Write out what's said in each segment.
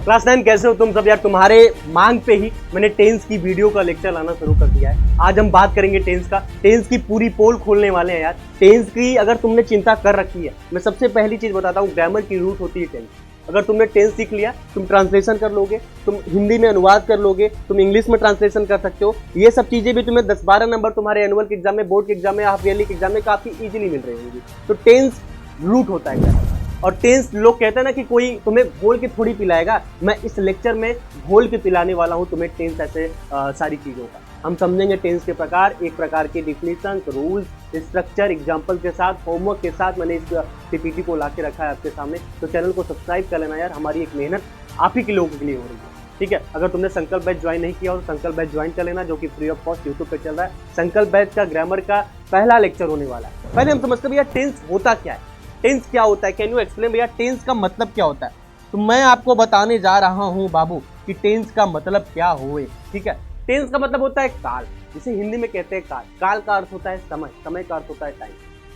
Class 9 कैसे हो तुम सब यार। तुम्हारे मांग पे ही मैंने टेंस की वीडियो का लेक्चर लाना शुरू कर दिया है। आज हम बात करेंगे टेंस का। टेंस की पूरी पोल खोलने वाले हैं यार। टेंस की अगर तुमने चिंता कर रखी है, मैं सबसे पहली चीज बताता हूँ, ग्रामर की रूट होती है टेंस। अगर तुमने टेंस सीख लिया, तुम ट्रांसलेशन कर लोगे, तुम हिंदी में अनुवाद कर लोगे, तुम इंग्लिश में ट्रांसलेशन कर सकते हो। ये सब चीजें भी तुम्हें 10-12 नंबर तुम्हारे एनुअल के एग्जाम में, बोर्ड के एग्जाम में, हाफ ईयरली के एग्जाम में काफी इजीली मिल रही होंगी। तो टेंस रूट होता है क्या। और टेंस लोग कहते हैं ना कि कोई तुम्हें घोल के थोड़ी पिलाएगा। मैं इस लेक्चर में घोल के पिलाने वाला हूं तुम्हें टेंस ऐसे सारी चीजों का। हम समझेंगे टेंस के प्रकार, एक प्रकार के डिफिनीशन, रूल्स, स्ट्रक्चर, एग्जांपल के साथ, होमवर्क के साथ मैंने इस पीपीटी को ला के रखा है आपके सामने। तो चैनल को सब्सक्राइब कर लेना यार, हमारी एक मेहनत आप ही के लोगों के लिए हो रही है, ठीक है। अगर तुमने संकल्प बैच ज्वाइन नहीं किया हो तो संकल्प बैच ज्वाइन कर लेना, जो कि फ्री ऑफ कॉस्ट यूट्यूब पे चल रहा है। संकल्प बैच का ग्रामर का पहला लेक्चर होने वाला है। पहले हम समझते हैं भैया टेंस होता क्या है, टेंस क्या होता है। कैन यू एक्सप्लेन भैया टेंस का मतलब क्या होता है। तो मैं आपको बताने जा रहा हूं बाबू कि टेंस का मतलब क्या होए, ठीक है। टेंस का मतलब होता है काल, जिसे हिंदी में कहते हैं काल। काल का अर्थ होता है समय, समय का अर्थ होता है टाइम।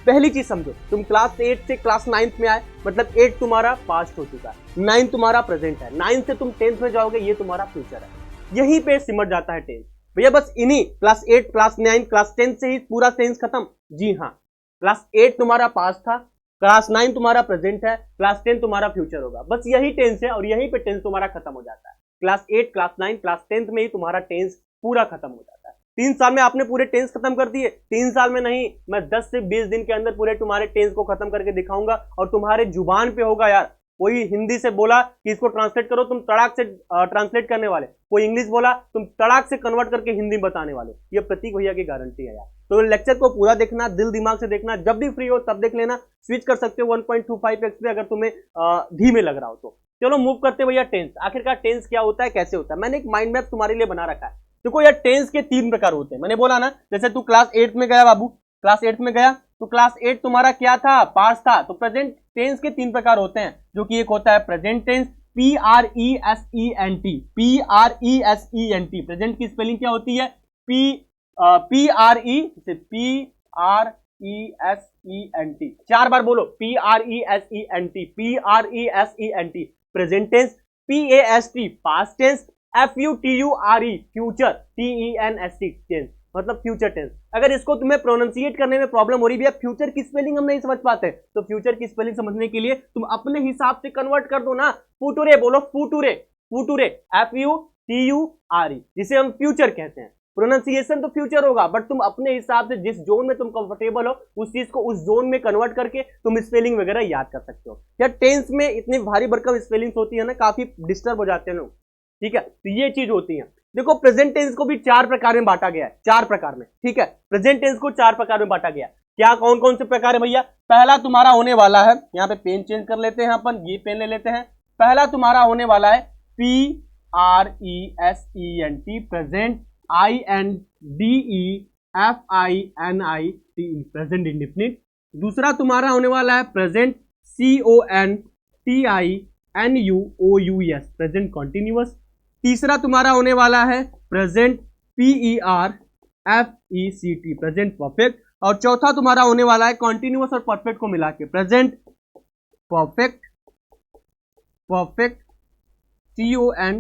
पहली चीज समझो, तुम क्लास 8 से क्लास 9 में आए, मतलब 8 तुम्हारा पास्ट हो चुका है, 9 तुम्हारा प्रेजेंट है, 9 से तुम 10th में जाओगे, ये तुम्हारा फ्यूचर है। यहीं पे सिमट जाता है टेंस भैया। बस इन्हीं क्लास 8, क्लास 9, क्लास 10 से ही पूरा टेंस खत्म। जी हाँ, क्लास 8 तुम्हारा पास्ट था, क्लास 9 तुम्हारा प्रेजेंट है, क्लास 10 तुम्हारा फ्यूचर होगा। बस यही टेंस है और यहीं पे टेंस तुम्हारा खत्म हो जाता है। क्लास 8, क्लास 9, क्लास 10 में ही तुम्हारा टेंस पूरा खत्म हो जाता है। 3 साल में आपने पूरे टेंस खत्म कर दिए। 3 साल में नहीं, मैं 10 से 20 दिन के अंदर पूरे तुम्हारे टेंस को खत्म करके दिखाऊंगा और तुम्हारे जुबान पे होगा यार। कोई हिंदी से बोला कि इसको ट्रांसलेट करो, तुम तड़ाक से ट्रांसलेट करने वाले। कोई इंग्लिश बोला, तुम तड़ाक से कन्वर्ट करके हिंदी बताने वाले। ये प्रतीक भैया की गारंटी है यार। तो लेक्चर को पूरा देखना, दिल दिमाग से देखना, जब भी फ्री हो तब देख लेना। स्विच कर सकते हो 1.25x पे अगर तुम्हें धीमे लग रहा हो तो। चलो मूव करते भैया टेंस। आखिरकार टेंस क्या होता है, कैसे होता है। मैंने एक माइंड मैप तुम्हारे लिए बना रखा है। देखो यार, टेंस के 3 प्रकार होते हैं। मैंने बोला ना, जैसे तू क्लास 8 में गया बाबू, क्लास 8 में गया तो क्लास 8 तुम्हारा क्या था, पास्ट था। तो प्रेजेंट टेंस के 3 प्रकार होते हैं, जो कि एक होता है present tense, PRESENT, PRESENT। Present की स्पेलिंग क्या होती है, PRESENT। 4 बार बोलो, PRESENT, PRESENT। Present tense, PAST, past tense, FUTURE, future, TENST, tense, मतलब फ्यूचर टेंस। अगर इसको तुम्हें प्रोनाउंसिएट करने में प्रॉब्लम हो रही है, फ्यूचर की स्पेलिंग हम नहीं समझ पाते, तो फ्यूचर की स्पेलिंग समझने के लिए तुम अपने हिसाब से कन्वर्ट कर दो ना। फूटूरे बोलो, फूटूरे, फूटूरे, FUTURE, जिसे हम फ्यूचर कहते हैं। प्रोनाउंसिएशन तो फ्यूचर होगा, बट तुम अपने हिसाब से जिस जोन में तुम कंफर्टेबल हो, उस चीज को उस जोन में कन्वर्ट करके तुम स्पेलिंग वगैरह याद कर सकते हो। यार टेंस में इतनी भारी भरकम स्पेलिंग्स होती है ना, काफी डिस्टर्ब हो जाते हैं लोग, ठीक है। तो ये चीज होती है। देखो, प्रेजेंट टेंस को भी 4 प्रकार में बांटा गया है, 4 प्रकार में, ठीक है। प्रेजेंट टेंस को 4 प्रकार में बांटा गया है। क्या, कौन कौन से प्रकार है भैया। पहला तुम्हारा होने वाला है, यहाँ पे पेन चेंज कर लेते हैं अपन, ये पेन ले लेते हैं। पहला तुम्हारा होने वाला है PRESENT, present, INDEFINITE, present indefinite. दूसरा तुम्हारा होने वाला है प्रेजेंट, CONTINUOUS, प्रेजेंट कॉन्टिन्यूअस। तीसरा तुम्हारा होने वाला है प्रेजेंट, PERFECT, प्रेजेंट परफेक्ट। और चौथा तुम्हारा होने वाला है कॉन्टिन्यूअस और परफेक्ट को मिला के, present perfect, perfect, CONTINUOUSTENST।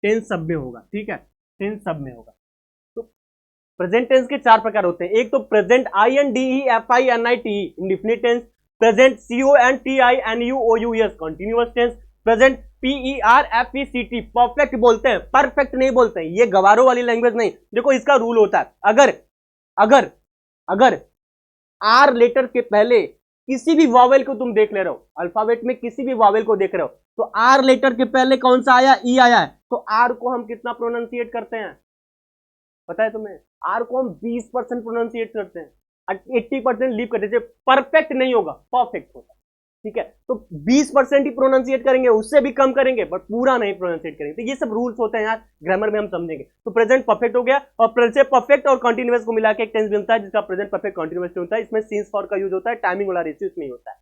Tense सब में होगा, ठीक है, टेंस सब में होगा। तो प्रेजेंट टेंस के 4 प्रकार होते हैं। एक तो present INDEFINITE, indefinite tense. Present CONTINUOUS, continuous tense. Present PERFECT, perfect बोलते हैं, परफेक्ट नहीं बोलते हैं। ये गवारों वाली लैंग्वेज नहीं। देखो, इसका रूल होता है, अगर अगर अगर आर लेटर के पहले किसी भी वावेल को तुम देख ले रहे हो, अल्फाबेट में किसी भी वावेल को देख रहे हो, तो आर लेटर के पहले कौन सा आया, ई आया है। तो आर को हम कितना प्रोनाउंसिएट करते हैं, पता है तुम्हें। आर को हम 20% प्रोनाउंसिएट करते हैं, 80% लीव करते हैं। परफेक्ट नहीं होगा, परफेक्ट होगा, ठीक है। तो 20% ही प्रोनाउंसिएट करेंगे, उससे भी कम करेंगे, बट पूरा नहीं प्रोनाउंसिएट करेंगे। तो ये सब रूल्स होते हैं यार, ग्रामर में हम समझेंगे। तो प्रेजेंट परफेक्ट हो गया, और प्रेजेंट परफेक्ट और कंटीन्यूअस को मिला के एक टेंस बनता है, जिसका प्रेजेंट परफेक्ट कंटीन्यूअस होता है। इसमें सीन्स फॉर का यूज होता है, टाइमिंग वाला रेशियो इसमें होता है।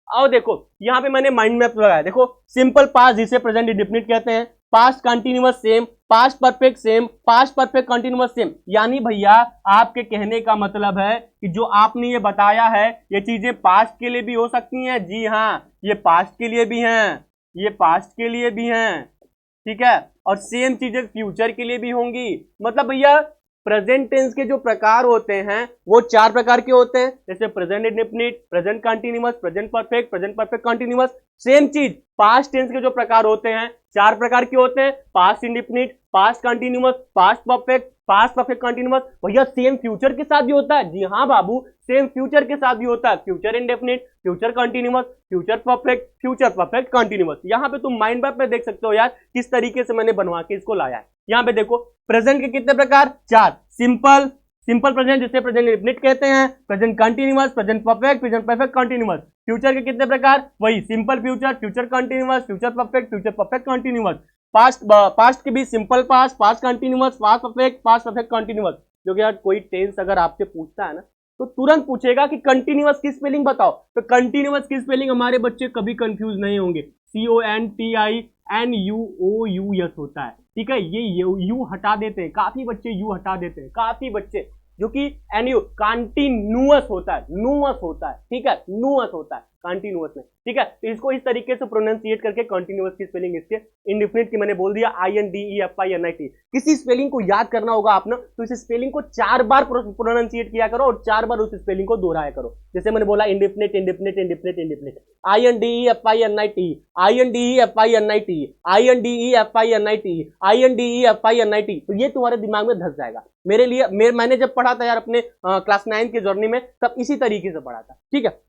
आओ देखो, यहां पे मैंने माइंड मैप लगाया। देखो, सिंपल पास्ट जिसे प्रेजेंट इंडेफिनिट कहते हैं, past continuous same, past perfect same, past perfect continuous same. यानी भैया आपके कहने का मतलब है कि जो आपने ये बताया है ये चीजें पास्ट के लिए भी हो सकती हैं। जी हाँ, ये पास्ट के लिए भी हैं, ये पास्ट के लिए भी हैं, ठीक है, और सेम चीजें फ्यूचर के लिए भी होंगी। मतलब भैया प्रेजेंट टेंस के जो प्रकार होते हैं वो 4 प्रकार के होते हैं, जैसे present indefinite, present continuous, present perfect continuous. Same चीज पास्ट टेंस के जो प्रकार होते हैं 4 प्रकार के होते हैं, past indefinite, past continuous, past perfect continuous. भैया सेम फ्यूचर के साथ भी होता है। जी हाँ बाबू, सेम फ्यूचर के साथ भी होता है, future indefinite, future continuous, future perfect continuous. यहाँ पे तुम माइंड मैप में देख सकते हो यार किस तरीके से मैंने बनवा के इसको लाया है। यहाँ पे देखो प्रेजेंट के कितने प्रकार, 4। सिंपल प्रेजेंट जिसे प्रेजेंट इंडेफिनिट कहते हैं, present continuous, present perfect continuous. Future के कितने प्रकार, वही simple future, future continuous, future perfect continuous. Past के भी simple past, past continuous, past perfect continuous. जो कि यार कोई टेंस अगर आपसे पूछता है ना तो तुरंत पूछेगा कि कंटिन्यूअस की स्पेलिंग बताओ, तो कंटिन्यूअस की स्पेलिंग हमारे बच्चे कभी कंफ्यूज नहीं होंगे। CONTINUOUS होता है, ठीक है, ये यू हटा देते हैं, काफी बच्चे यू हटा देते हैं, काफी बच्चे, जो कि एनयू कंटिन्यूअस होता है, नुअस होता है, ठीक है, नुअस होता है कंटिन्यूअस में, ठीक है। तो इसको इस तरीके से प्रोनाउंसिएट करके कंटिन्यूअस की स्पेलिंग इसके इंडेफिनिट की मैंने बोल दिया INDEFINIT। किसी स्पेलिंग को याद करना होगा आपने तो इस स्पेलिंग को 4 बार प्रोनाउंसिएट किया करो और 4 बार उस स्पेलिंग को दोहराया करो। जैसे मैंने बोला indefinite indefinite indefinite indefinite, INDEFINIT। तो ये तुम्हारे दिमाग में धस जाएगा। मैंने जब पढ़ा था यार अपने क्लास 9 की जर्नी में तब इसी तरीके से पढ़ा था, ठीक है।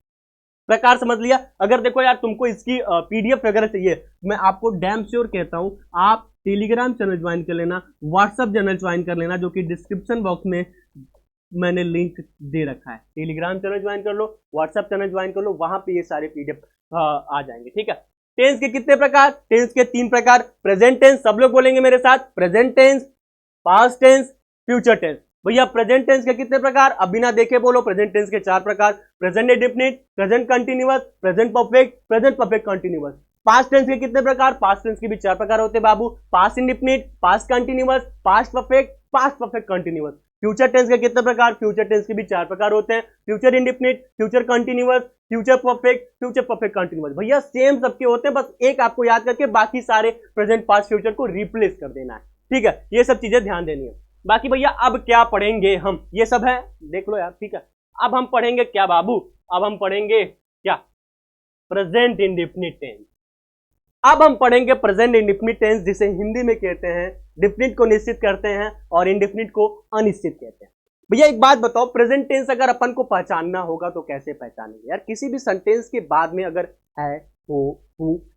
प्रकार समझ लिया। अगर देखो यार तुमको इसकी PDF वगैरह चाहिए, मैं आपको डैम श्योर कहता हूं आप टेलीग्राम चैनल ज्वाइन कर लेना, व्हाट्सएप चैनल ज्वाइन कर लेना, जो कि डिस्क्रिप्शन बॉक्स में मैंने लिंक दे रखा है। टेलीग्राम चैनल ज्वाइन कर लो, व्हाट्सएप चैनल ज्वाइन कर लो, वहां पे ये सारे PDF आ जाएंगे, ठीक है। टेंस के कितने प्रकार, टेंस के 3 प्रकार। प्रेजेंट टेंस, सब लोग बोलेंगे मेरे साथ, present tense, past tense, future tense. भैया प्रेजेंट टेंस के कितने प्रकार, अब बिना देखे बोलो। प्रेजेंट टेंस के 4 प्रकार, present indefinite, present continuous, present perfect continuous. Past tense के कितने प्रकार, पास्ट टेंस के भी 4 प्रकार होते हैं बाबू, past indefinite, past continuous, past perfect continuous. Future tense के कितने प्रकार, फ्यूचर टेंस के भी 4 प्रकार होते हैं, future indefinite, future continuous, future perfect continuous. भैया सेम सबके होते हैं, बस एक आपको याद करके बाकी सारे प्रेजेंट पास्ट फ्यूचर को रिप्लेस कर देना है, ठीक है। ये सब चीजें ध्यान देनी है। बाकी भैया अब क्या पढ़ेंगे हम, ये सब है देख लो यार, ठीक है। अब हम पढ़ेंगे क्या बाबू, अब हम पढ़ेंगे क्या, प्रेजेंट इंडेफिनिट टेंस। अब हम पढ़ेंगे प्रेजेंट इंडेफिनिट टेंस, जिसे हिंदी में कहते हैं डिफिनिट को निश्चित करते हैं और इंडेफिनिट को अनिश्चित कहते हैं। भैया एक बात बताओ, प्रेजेंट टेंस अगर अपन को पहचानना होगा तो कैसे पहचानेंगे यार। किसी भी सेंटेंस के बाद में अगर है, हो,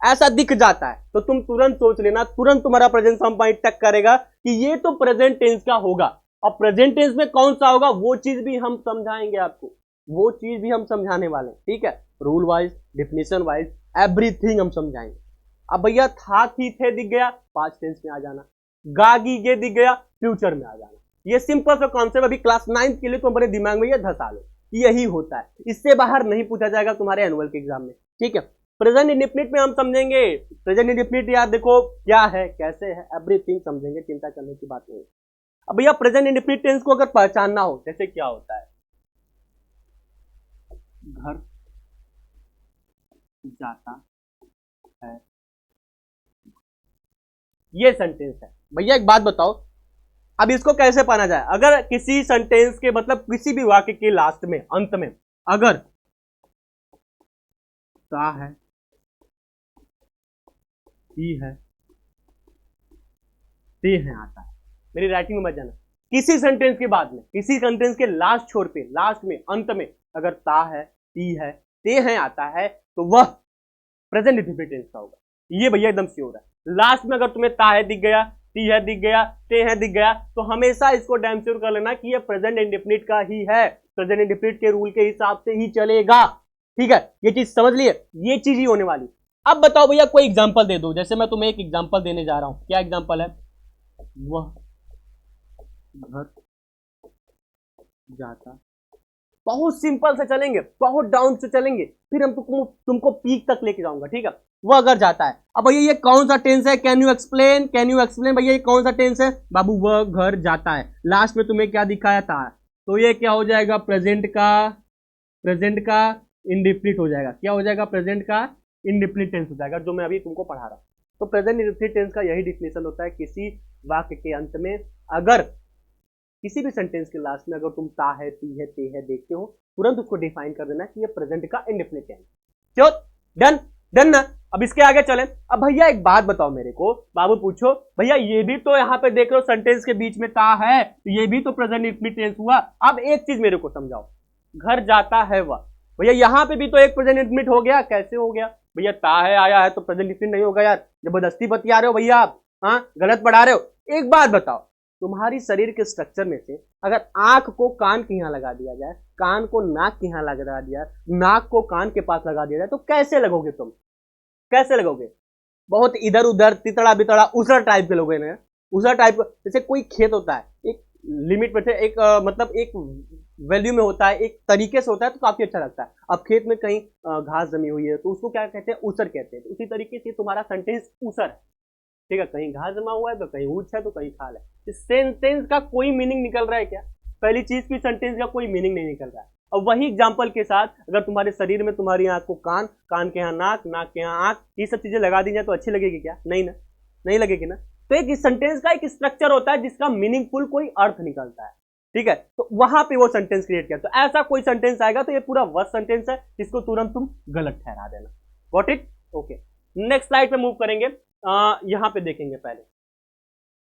ऐसा दिख जाता है तो तुम तुरंत सोच लेना, तुरंत तुम्हारा प्रेजेंट फॉर्म पॉइंट टक करेगा कि ये तो प्रेजेंट टेंस का होगा। और प्रेजेंट टेंस में कौन सा होगा वो चीज भी हम समझाएंगे आपको, वो चीज भी हम समझाने वाले हैं, ठीक है। Rule wise, definition wise, everything हम समझाएंगे। अब भैया था, थी, थे दिख गया, पास्ट टेंस में आ जाना, गा, गी, गे दिख गया, फ्यूचर में आ जाना। ये सिंपल सा कॉन्सेप्ट अभी क्लास 9 के लिए तो हमारे दिमाग में ये धसा लो, यही होता है, इससे बाहर नहीं पूछा जाएगा तुम्हारे एनुअल के एग्जाम में, ठीक है। प्रेजेंट इंडेफिनिट में हम समझेंगे प्रेजेंट इंडेफिनिट यार देखो क्या है, कैसे है, एवरीथिंग समझेंगे, चिंता करने की बात नहीं। अब भैया प्रेजेंट इंडेफिनिट टेंस को अगर पहचानना हो, जैसे क्या होता है, घर जाता है, ये सेंटेंस है। भैया एक बात बताओ, अब इसको कैसे पाना जाए। अगर किसी सेंटेंस के मतलब किसी भी वाक्य के लास्ट में, अंत में अगर ता है, ही है, ते है आता है, मेरी राइटिंग में मत जाना। किसी सेंटेंस के बाद में, किसी सेंटेंस के लास्ट छोर पे, लास्ट में, अंत में अगर ता है, ती है, ते है आता है तो वह प्रेजेंट इंडेफिनिट टेंस का होगा। ये भैया एकदम श्योर है। लास्ट में अगर तुम्हें ता है दिख गया, ती है दिख गया, ते है दिख गया, तो हमेशा इसको डैम श्योर कर लेना कि ये प्रेजेंट इंडेफिनिट का ही है, प्रेजेंट इंडेफिनिट के रूल के हिसाब से ही चलेगा, ठीक है। ये चीज समझ लिए, ये चीज ही होने वाली। अब बताओ भैया कोई एग्जांपल दे दो, जैसे मैं तुम्हें एक एग्जांपल देने जा रहा हूं। क्या एग्जांपल है, वह घर जाता बहुत सिंपल से चलेंगे, बहुत डाउन से चलेंगे, फिर हम तुमको पीक तक लेके जाऊंगा, ठीक है। वो अगर जाता है, अब भैया ये कौन सा टेंस है, can you explain, can you explain भैया ये कौन सा टेंस है बाबू, वह घर जाता है, लास्ट में तुम्हें क्या दिखाया था, तो ये क्या हो जाएगा, प्रेजेंट का इंडेफिनिट हो जाएगा, क्या हो जाएगा, प्रेजेंट का इंडेफिनिट टेंस हो जाएगा, जो मैं अभी तुमको पढ़ा रहा हूं। तो प्रेजेंट इंडेफिनिट टेंस का यही डिफिनेशन होता है, किसी वाक्य के अंत में अगर किसी भी सेंटेंस के लास्ट में अगर तुम ता है, ती है, ते है देखते हो, तुरंत उसको डिफाइन कर देना कि ये प्रेजेंट का इंडेफिनिट टेंस। क्यों, डन डन ना। अब इसके आगे चले। अब भैया एक बात बताओ मेरे को, बाबू पूछो भैया ये भी तो यहाँ पे देख रहे हो सेंटेंस के बीच में ता है, तो ये भी तो प्रेजेंट इंडेफिनिट टेंस हुआ। अब एक चीज मेरे को समझाओ, घर जाता है वह, भैया यहाँ पे भी तो एक प्रेजेंट इंडेफिनिट हो गया, कैसे हो गया भैया, ता है आया है तो प्रेजेंट इंडेफिनिट नहीं होगा यार, जबरदस्ती बतिया रहे हो भैया आप, हाँ गलत पढ़ा रहे हो। एक बात बताओ, तुम्हारी शरीर के स्ट्रक्चर में से अगर आंख को कान के यहाँ लगा दिया जाए, कान को नाक के यहाँ लगा दिया, नाक को कान के पास लगा दिया जाए, तो कैसे लगोगे तुम, कैसे लगोगे, बहुत इधर उधर तितड़ा बितड़ा उसर टाइप के लोगे ना, उसर टाइप। जैसे कोई खेत होता है, एक लिमिट में से एक मतलब एक वैल्यू में होता है, एक तरीके से होता है, तो काफी अच्छा लगता है। अब खेत में कहीं घास जमी हुई है तो उसको क्या कहते हैं, उसर कहते हैं। तो उसी तरीके से तुम्हारा सेंटेंस उसर है, ठीक है, कहीं घास जमा हुआ है तो कहीं ऊंच है तो कहीं खाल है। इस सेंटेंस का कोई मीनिंग निकल रहा है क्या, पहली चीज की सेंटेंस का कोई मीनिंग नहीं निकल रहा है। और वही एग्जांपल के साथ अगर तुम्हारे शरीर में तुम्हारी आंख को कान, कान के यहाँ नाक, नाक के यहाँ आंख, ये सब चीजें लगा दी जाए तो अच्छी लगेगी क्या, नहीं ना, नहीं लगेगी ना। तो एक सेंटेंस का एक स्ट्रक्चर होता है जिसका मीनिंगफुल कोई अर्थ निकलता है, ठीक है, तो वहां पे वो सेंटेंस क्रिएट किया। तो ऐसा कोई सेंटेंस आएगा तो ये पूरा वर्ड सेंटेंस है, जिसको तुरंत तुम गलत ठहरा देना। Got it, okay. Next slide पे मूव करेंगे। यहां पे देखेंगे पहले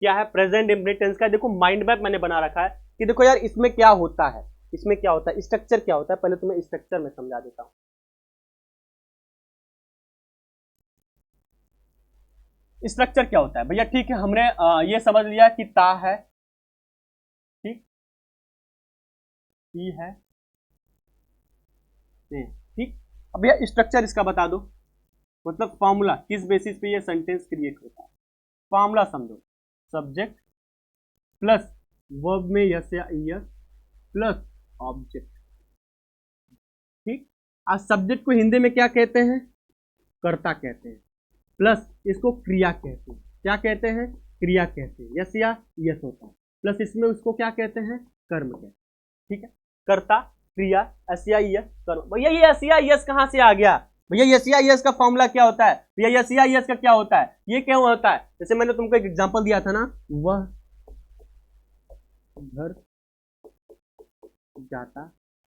क्या है प्रेजेंट इंडेफिनिट टेंस का। देखो माइंड मैप मैंने बना रखा है कि देखो यार इसमें क्या होता है, इसमें क्या होता है, स्ट्रक्चर क्या होता है, पहले तुम्हें स्ट्रक्चर में समझा देता हूं। स्ट्रक्चर क्या होता है भैया, ठीक है, हमने ये समझ लिया कि ता है, ठीक, ही है, ते, ठीक। अब भैया स्ट्रक्चर इसका बता दो, मतलब फॉर्मूला किस बेसिस पे ये सेंटेंस क्रिएट होता है, फॉर्मूला समझो, सब्जेक्ट प्लस वर्ब में यस या यस प्लस ऑब्जेक्ट, ठीक। आज सब्जेक्ट को हिंदी में क्या कहते हैं, कर्ता कहते हैं, प्लस इसको क्रिया कहते हैं, क्या कहते हैं, क्रिया कहते हैं, यस या यस होता है, प्लस इसमें उसको क्या कहते हैं, कर्म कहते हैं, ठीक है। कर्ता, क्रिया, एस या यस, कर्म। भैया ये एस या यस कहां से आ गया, भैया यस या यस का फॉर्मूला क्या होता है, भैया यस या यस का क्या होता है, ये क्यों होता है। जैसे मैंने तुमको एक एग्जांपल दिया था ना, वह घर जाता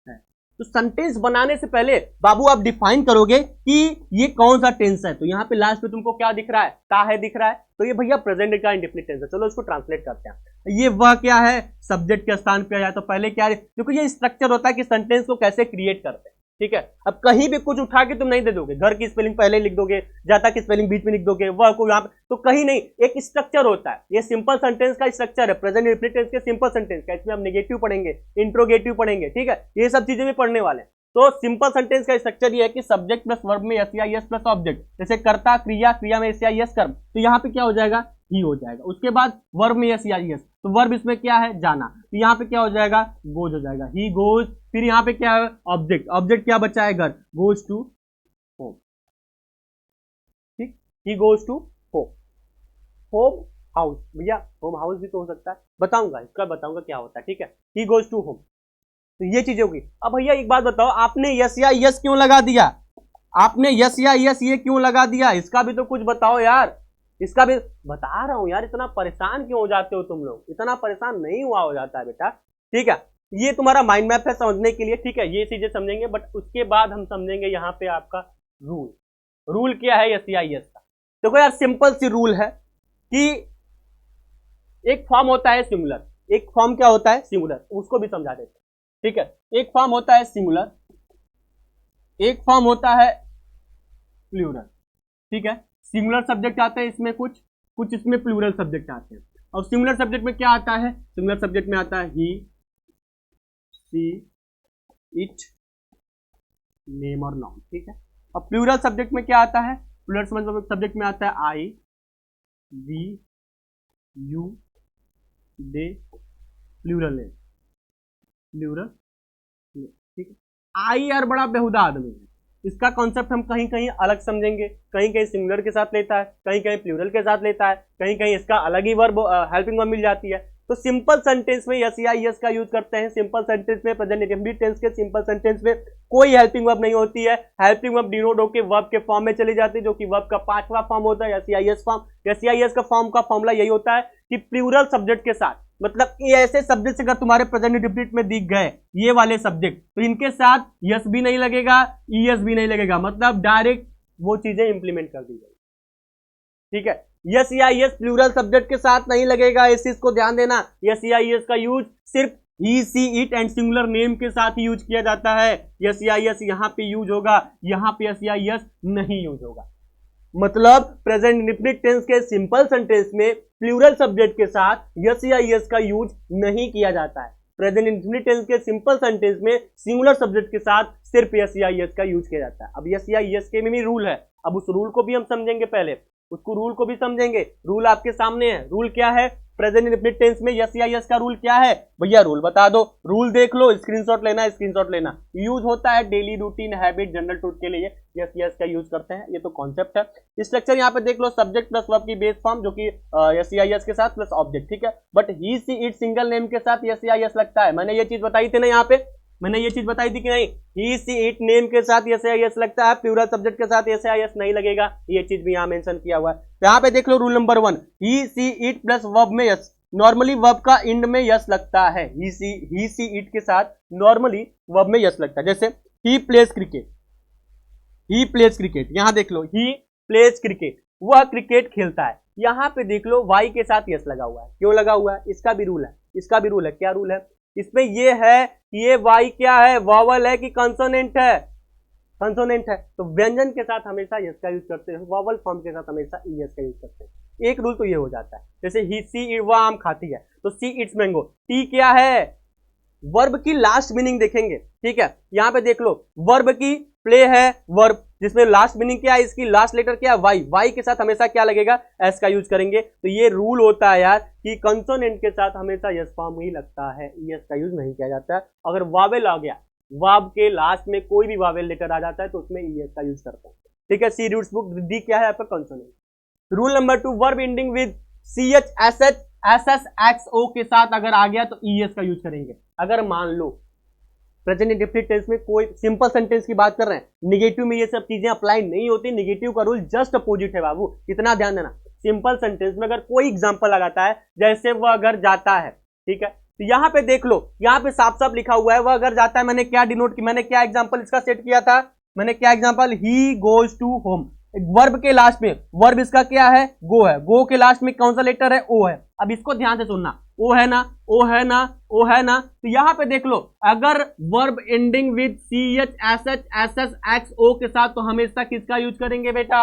है। तो सेंटेंस बनाने से पहले बाबू आप डिफाइन करोगे कि ये कौन सा टेंस है। तो यहाँ पे लास्ट में तुमको क्या दिख रहा है, ता है दिख रहा है, तो ये भैया प्रेजेंट का इंडेफिनिट टेंस है। चलो इसको ट्रांसलेट करते हैं। ये वह क्या है, सब्जेक्ट के स्थान पे आ जाए तो पहले क्या है, देखो ये स्ट्रक्चर होता है कि सेंटेंस को कैसे क्रिएट करते हैं, ठीक है। अब कहीं भी कुछ उठा के तुम नहीं दे दोगे, घर की स्पेलिंग पहले लिख दोगे, जाता की स्पेलिंग बीच में लिख दोगे, वह को यहाँ तो कहीं नहीं, एक स्ट्रक्चर होता है। ये सिंपल सेंटेंस का स्ट्रक्चर है, प्रेजेंट इंडेफिनिट टेंस के सिंपल सेंटेंस का। इसमें हम नेगेटिव पढ़ेंगे, इंट्रोगेटिव पढ़ेंगे, ठीक है, ये सब चीजें भी पढ़ने वाले हैं। तो सिंपल सेंटेंस का स्ट्रक्चर ये है कि सब्जेक्ट प्लस वर्ब में एस या यस प्लस ऑब्जेक्ट, जैसे कर्ता, क्रिया, क्रिया में एस या यस, कर्म, तो यहाँ पे क्या हो जाएगा, ही हो जाएगा। उसके बाद वर्ब में एस या यस, तो वर्ब इसमें क्या है, जाना, तो यहाँ पे क्या हो जाएगा, गोज हो जाएगा, ही गोज। फिर यहाँ पे क्या है, ऑब्जेक्ट, ऑब्जेक्ट क्या बचा है, घर, गोज टू होम, ठीक, he goes to home, home house, भैया होम हाउस भी तो हो सकता है, बताऊंगा, इसका बताऊंगा क्या होता है, ठीक है, ही गोज टू होम। तो ये चीज होगी। अब भैया एक बात बताओ, आपने यस या यस क्यों लगा दिया, आपने यस या यस ये क्यों लगा दिया, इसका भी तो कुछ बताओ यार, इसका भी बता रहा हूं यार। इतना परेशान क्यों हो जाते हो तुम लोग, इतना परेशान नहीं हुआ हो जाता है बेटा, ठीक है। ये तुम्हारा माइंड मैप है समझने के लिए, ठीक है, ये चीजें समझेंगे, बट उसके बाद हम समझेंगे यहाँ पे आपका रूल। रूल क्या है यस या यस का, देखो यार सिंपल सी रूल है कि एक फॉर्म होता है सिंगुलर, एक फॉर्म क्या होता है, सिंगुलर, उसको भी समझा देते हैं, ठीक है। एक फॉर्म होता है सिंगुलर, एक फॉर्म होता है प्लूरल, ठीक है। सिंगुलर सब्जेक्ट आते हैं इसमें कुछ, कुछ इसमें प्लूरल सब्जेक्ट आते हैं। और सिंगुलर सब्जेक्ट में क्या आता है, सिंगुलर सब्जेक्ट में आता है ही, सी, इट, नेम और नाउन, ठीक है। और प्लूरल सब्जेक्ट में क्या आता है, प्लूरल सब्जेक्ट में आता है I, we, you, they, plural name, plural, ठीक है। आई यार बड़ा बेहुदा आदमी है, इसका कॉन्सेप्ट हम कहीं कहीं अलग समझेंगे, कहीं कहीं सिंगुलर के साथ लेता है, कहीं कहीं प्लूरल के साथ लेता है, कहीं कहीं इसका अलग ही वर्ब हेल्पिंग वर्ब मिल जाती है। तो सिंपल सेंटेंस में यस या यस का यूज करते हैं। सिंपल सेंटेंस में प्रेजेंट इंडेफिनिट टेंस के सिंपल सेंटेंस में कोई हेल्पिंग वर्ब नहीं होती है। हेल्पिंग वर्ब डिनोट होकर वर्ब के फॉर्म में चली जाती है, जो कि वर्ब का पांचवा फॉर्म होता है, यस या यस फॉर्म। यस या यस का फॉर्मूला यही होता है कि प्लूरल सब्जेक्ट के साथ, मतलब ये ऐसे सब्जेक्ट अगर तुम्हारे प्रेजेंट इंडेफिनिट में दिख गए ये वाले सब्जेक्ट, तो इनके साथ यस भी नहीं लगेगा, ईएस भी नहीं लगेगा, मतलब डायरेक्ट वो चीजें इंप्लीमेंट कर दी जाएगी। ठीक है, यस या यस प्लूरल सब्जेक्ट के साथ नहीं लगेगा, इस चीज को ध्यान देना। यस या यस का यूज सिर्फ ही, she, it and singular name के साथ ही यूज किया जाता है। यस या यस यहां पे यूज होगा, यहां पे यस या यस नहीं यूज होगा। मतलब प्रेजेंट इंडेफिनिट टेंस के सिंपल सेंटेंस में प्लूरल सब्जेक्ट के साथ यस या यस का यूज नहीं किया जाता है। प्रेजेंट इंडेफिनिट टेंस के सिंपल सेंटेंस में सिंगुलर सब्जेक्ट के साथ सिर्फ यस या यस का यूज किया जाता है। अब यस या यस के में भी रूल है, अब उस रूल को भी हम समझेंगे, पहले उसको रूल को भी समझेंगे। रूल आपके सामने है, रूल क्या है प्रेजेंट इंडेफिनिट टेंस में यस या यस का रूल क्या है भैया, रूल बता दो। रूल देख लो, स्क्रीनशॉट लेना, स्क्रीनशॉट लेना। यूज होता है daily routine habit general truth के लिए यस यस का यूज करते हैं, ये तो कॉन्सेप्ट है। स्ट्रक्चर यहाँ पे देख लो, सब्जेक्ट प्लस वर्ब की बेस फॉर्म, जो कि यस या यस के साथ प्लस ऑब्जेक्ट, ठीक है। But he, she, it single name के साथ यस या यस लगता है, मैंने ये चीज बताई थी ना, यहाँ पे मैंने ये चीज बताई थी कि नहीं, ही, सी, इट नेम के साथ यस या यस लगता है, प्लूरल सब्जेक्ट के साथ यस या यस नहीं लगेगा, ये चीज भी यहाँ मेंशन किया हुआ है। तो यहाँ पे देख लो rule number 1, he, she, it plus verb में यस, नॉर्मली वर्ब का एंड में यस लगता है। ही, सी, इट के साथ नॉर्मली वर्ब में यस लगता है। जैसे ही प्लेज क्रिकेट, ही प्लेज क्रिकेट, यहां देख लो ही प्लेज क्रिकेट, वह क्रिकेट खेलता है। यहां पे देख लो वाई के साथ यस लगा हुआ है, क्यों लगा हुआ है, इसका भी रूल है, इसका भी रूल है। क्या रूल है इसमें, ये है कि ये वाई क्या है, वॉवल है कि कंसोनेंट है, कंसोनेंट है, तो व्यंजन के साथ हमेशा यस का यूज करते हैं, वॉवल फॉर्म के साथ हमेशा ईएस का यूज करते हैं। एक रूल तो ये हो जाता है, जैसे ही, सी, वह आम खाती है, तो सी इट्स मैंगो, टी क्या है, वर्ब की लास्ट मीनिंग देखेंगे, ठीक है। यहां पे देख लो वर्ब की प्ले है वर्ब, जिसमें लास्ट मीनिंग क्या है, इसकी लास्ट लेटर क्या है, वाई, वाई के साथ हमेशा क्या लगेगा, एस का यूज करेंगे। तो ये रूल होता है यार कि कंसोनेंट के साथ हमेशा यस फॉर्म ही लगता है, ईएस का यूज नहीं किया जाता है। अगर वावेल आ गया, वर्ब के लास्ट में कोई भी वावेल लेटर आ जाता है तो उसमें ईएस का यूज करते हैं, ठीक है। सी रूट्स बुक, डी क्या है आपका, consonant. Rule number 2, verb ending with C, H, S, H, S, S, X, O के साथ अगर आ गया तो ईएस का यूज करेंगे। अगर मान लो प्रेजेंट इंडेफिनिट टेंस में कोई सिंपल सेंटेंस की बात कर रहे हैं, निगेटिव में ये सब चीजें अप्लाई नहीं होती, निगेटिव का रूल जस्ट अपोजिट है बाबू, इतना ध्यान देना। सिंपल सेंटेंस में अगर कोई एग्जांपल लगाता है, जैसे वह अगर जाता है, ठीक है, तो यहां पे देख लो, यहां पे साफ साफ लिखा हुआ है वह अगर जाता है, मैंने क्या डिनोट की, मैंने क्या एग्जांपल इसका सेट किया था, मैंने क्या example, he goes to home, verb के लास्ट में, वर्ब इसका क्या है, गो है, गो के लास्ट में कौन सा लेटर है, ओ है। अब इसको ध्यान से सुनना, ओ है ना, ओ है ना, ओ है ना, तो यहां पे देख लो अगर verb ending with C, H, S, H, S, S, X, O के साथ, तो हमेशा किसका यूज करेंगे बेटा,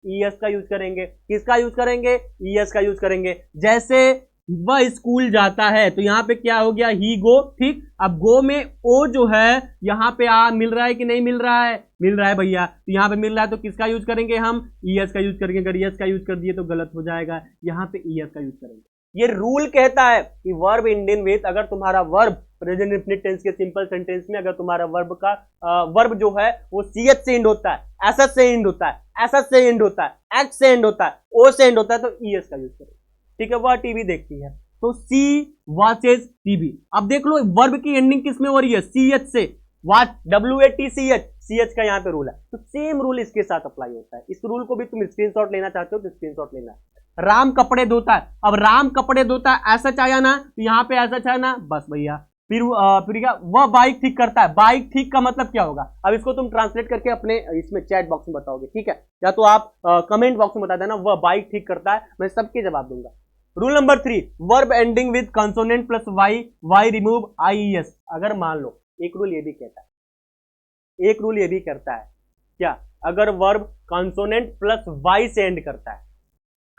ईएस का यूज करेंगे। किसका यूज करेंगे, ईएस का यूज करेंगे। जैसे वह स्कूल जाता है, तो यहां पे क्या हो गया, ही गो, ठीक। अब गो में ओ जो है यहां पे आ मिल रहा है कि नहीं मिल रहा है, मिल रहा है भैया, तो यहां पे मिल रहा है, तो किसका यूज करेंगे हम, ईएस का यूज करेंगे। अगर ईएस का यूज कर दिए तो गलत हो जाएगा, यहां पे ईएस का यूज करेंगे। ये रूल कहता है कि वर्ब एंडिंग विद, अगर तुम्हारा वर्ब प्रेजेंट इंडेफिनिट टेंस के सिंपल सेंटेंस में अगर तुम्हारा वर्ब का वर्ब जो है वो सीएच से एंड होता है, एसएच से एंड होता है, एसएच से एंड होता है, एक्स से एंड होता है, ओ से एंड होता है, तो ईएस का यूज करेंगे, ठीक है। वह टीवी देखती है, तो सी वॉचेज टीवी। अब देख लो वर्ब की एंडिंग किस में हो रही है, सीएच से, वॉच, WATCH, सीएच का यहाँ पे रूल है, तो सेम रूल इसके साथ अप्लाई होता है। इस रूल को भी तुम स्क्रीनशॉट लेना चाहते हो तो स्क्रीनशॉट लेना है। राम कपड़े धोता है, अब राम कपड़े धोता है ऐसा चाहे ना, तो यहाँ पे ऐसा चाहे ना, बस भैया। फिर क्या, वह बाइक ठीक करता है, बाइक ठीक का मतलब क्या होगा, अब इसको तुम ट्रांसलेट करके अपने इसमें चैट बॉक्स में बताओगे, ठीक है, या तो आप कमेंट बॉक्स में बता देना वह बाइक ठीक करता है, मैं सबके जवाब दूंगा। Rule number 3, verb ending with consonant plus y, y remove ies. अगर मान लो, एक रूल ये भी कहता है, एक रूल ये भी करता है क्या, अगर वर्ब कंसोनेंट प्लस वाई से एंड करता है,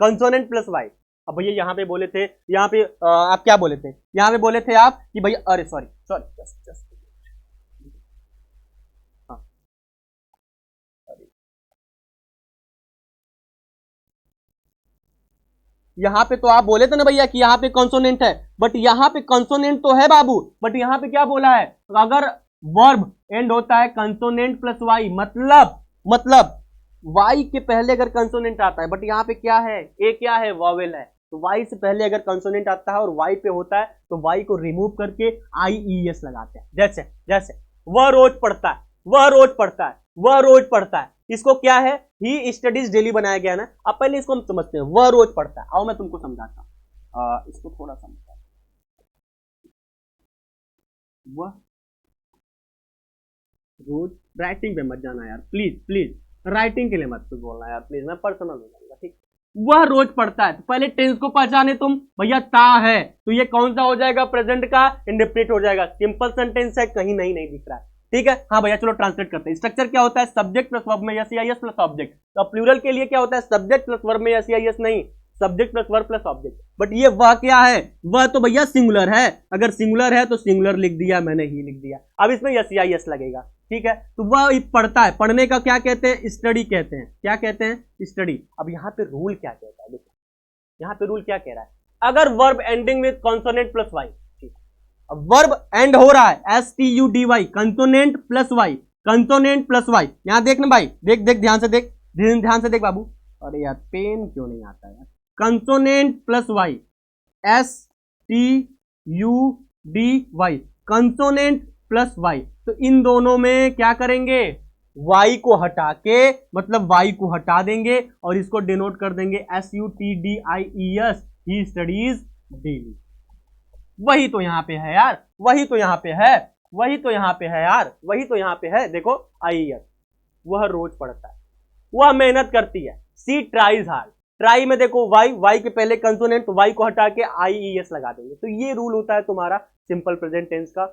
कंसोनेंट प्लस वाई। अब भैया यहाँ पे बोले थे, यहाँ पे आप क्या बोले थे, यहाँ पे बोले थे आप कि भैया, अरे सॉरी सॉरी, जस्ट हाँ, यहाँ पे तो आप बोले थे ना भैया कि यहाँ पे कंसोनेंट है, बट यहाँ पे कंसोनेंट तो है बाबू, बट यहाँ पे क्या बोला है, अगर वर्ब एंड होता है कंसोनेंट प्लस वाई, मतलब वाई के पहले अगर कंसोनेंट आता है, बट यहाँ पे क्या है, ए क्या है, वॉवेल है, तो वाई से पहले अगर कंसोनेंट आता है और वाई पे होता है तो वाई को रिमूव करके IES लगाते हैं। जैसे जैसे वह रोज पढ़ता है, वह रोज पढ़ता है, वह रोज पढ़ता है, इसको क्या है, ही स्टडीज डेली बनाया गया ना। अब पहले इसको हम समझते हैं, वह रोज पढ़ता है। आओ मैं तुमको समझाता हूँ, इसको थोड़ा समझता हूँ। वह रोज, राइटिंग पे मत जाना यार, प्लीज प्लीज, राइटिंग के लिए मत कुछ बोलना यार प्लीज, मैं पर्सनल हो जाऊंगा, ठीक। वह रोज पढ़ता है, तो पहले टेंस को पहचाने तुम, भैया ता है, तो ये कौन सा हो जाएगा, प्रेजेंट का इंडेफिनिट हो जाएगा, सिंपल सेंटेंस है, कहीं नहीं दिख रहा है, ठीक है। हाँ भैया चलो ट्रांसलेट करते हैं। स्ट्रक्चर क्या होता है, सब्जेक्ट प्लस वर्ब में SEIS प्लस ऑब्जेक्ट। तो प्लूरल के लिए क्या होता है, सब्जेक्ट प्लस वर्ब में SEIS नहीं, subject plus verb plus object. But ये वह क्या है, वह तो भैया सिंगुलर है, अगर सिंगुलर है तो सिंगुलर लिख दिया मैंने, ही लिख दिया, अब इसमें SEIS लगेगा, ठीक है। तो वह पढ़ता है, पढ़ने का क्या कहते हैं, स्टडी कहते हैं, क्या कहते हैं, स्टडी। अब यहाँ पे रूल क्या कहता है, देखो यहाँ पे रूल क्या कह रहा है, अगर verb ending with consonant plus y, अब वर्ब एंड हो रहा है STUDY, consonant plus y, consonant plus y, यहां देख ना भाई, देख देख ध्यान से देख, ध्यान से देख बाबू, अरे यार पेन क्यों नहीं आता यार, consonant plus y, STUDY, consonant plus y, तो इन दोनों में क्या करेंगे, वाई को हटा के, मतलब वाई को हटा देंगे और इसको डिनोट कर देंगे SUTDIES, ही स्टडीज डेली। वही तो यहाँ पे है यार, वही तो यहाँ पे है, वही तो यहाँ पे है यार, वही तो यहाँ पे है, देखो IES, वह रोज पढ़ता है, वह मेहनत करती है, सी ट्राइज हार्ड, ट्राई में देखो वाई के पहले कंसोनेंट, तो वाई को हटा के IES लगा देंगे। तो ये रूल होता है तुम्हारा सिंपल प्रेजेंट टेंस का,